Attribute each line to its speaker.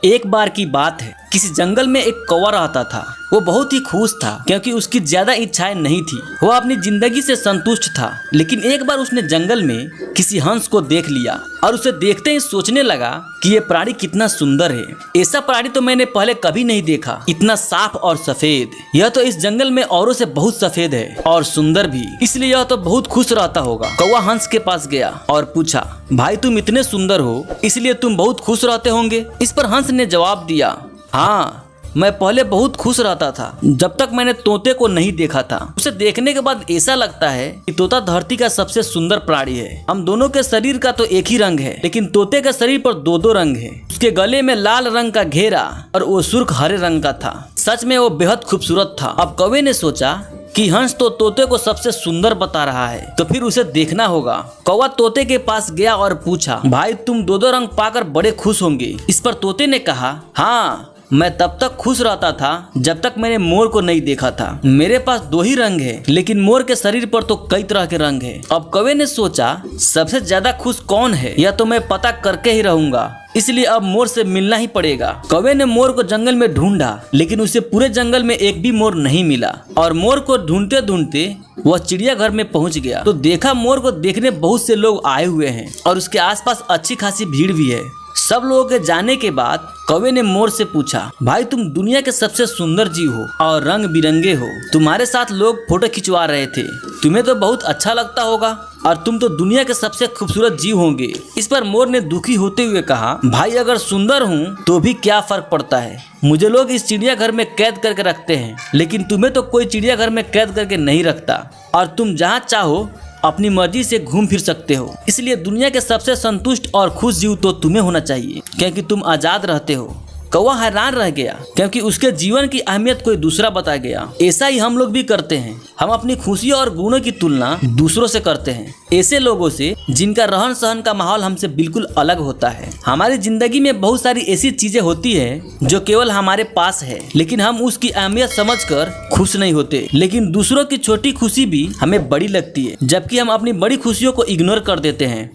Speaker 1: एक बार की बात है, किसी जंगल में एक कौवा रहता था। वो बहुत ही खुश था क्योंकि उसकी ज्यादा इच्छाएं नहीं थी। वो अपनी जिंदगी से संतुष्ट था। लेकिन एक बार उसने जंगल में किसी हंस को देख लिया और उसे देखते ही सोचने लगा कि ये प्राणी कितना सुंदर है। ऐसा प्राणी तो मैंने पहले कभी नहीं देखा, इतना साफ और सफेद। यह तो इस जंगल में औरों से बहुत सफेद है और सुंदर भी, इसलिए यह तो बहुत खुश रहता होगा। कौवा हंस के पास गया और पूछा, भाई तुम इतने सुंदर हो इसलिए तुम बहुत खुश रहते होंगे। इस पर हंस ने जवाब दिया, हाँ मैं पहले बहुत खुश रहता था जब तक मैंने तोते को नहीं देखा था। उसे देखने के बाद ऐसा लगता है कि तोता धरती का सबसे सुंदर प्राणी है। हम दोनों के शरीर का तो एक ही रंग है, लेकिन तोते के शरीर पर दो दो रंग है। उसके गले में लाल रंग का घेरा और वो सुर्ख हरे रंग का था। सच में वो बेहद खूबसूरत था। अब कौवे ने सोचा कि हंस तो तोते को सबसे सुंदर बता रहा है, तो फिर उसे देखना होगा। कौवा तोते के पास गया और पूछा, भाई तुम दो दो रंग पाकर बड़े खुश होंगे। इस पर तोते ने कहा, हाँ मैं तब तक खुश रहता था जब तक मैंने मोर को नहीं देखा था। मेरे पास दो ही रंग है, लेकिन मोर के शरीर पर तो कई तरह के रंग है। अब कौवे ने सोचा, सबसे ज्यादा खुश कौन है यह तो मैं पता करके ही रहूंगा, इसलिए अब मोर से मिलना ही पड़ेगा। कौवे ने मोर को जंगल में ढूंढा, लेकिन उसे पूरे जंगल में एक भी मोर नहीं मिला। और मोर को ढूंढते ढूंढते वह चिड़ियाघर में पहुंच गया तो देखा मोर को देखने बहुत से लोग आए हुए हैं और उसके आसपास अच्छी खासी भीड़ भी है। सब लोगों के जाने के बाद कौवे ने मोर से पूछा, भाई तुम दुनिया के सबसे सुंदर जीव हो और रंग बिरंगे हो। तुम्हारे साथ लोग फोटो खिंचवा रहे थे, तुम्हें तो बहुत अच्छा लगता होगा और तुम तो दुनिया के सबसे खूबसूरत जीव होंगे। इस पर मोर ने दुखी होते हुए कहा, भाई अगर सुंदर हूँ तो भी क्या फर्क पड़ता है। मुझे लोग इस चिड़ियाघर में कैद करके रखते हैं, लेकिन तुम्हें तो कोई चिड़ियाघर में कैद करके नहीं रखता और तुम जहाँ चाहो अपनी मर्जी से घूम फिर सकते हो। इसलिए दुनिया के सबसे संतुष्ट और खुश जीव तो तुम्हें होना चाहिए क्योंकि तुम आजाद रहते हो। कौवा हैरान रह गया क्योंकि उसके जीवन की अहमियत कोई दूसरा बता गया। ऐसा ही हम लोग भी करते हैं। हम अपनी खुशियों और गुणों की तुलना दूसरों से करते हैं, ऐसे लोगों से जिनका रहन सहन का माहौल हमसे बिल्कुल अलग होता है। हमारी जिंदगी में बहुत सारी ऐसी चीजें होती है जो केवल हमारे पास है, लेकिन हम उसकी अहमियत समझकर खुश नहीं होते। लेकिन दूसरों की छोटी खुशी भी हमें बड़ी लगती है, जबकि हम अपनी बड़ी खुशियों को इग्नोर कर देते हैं।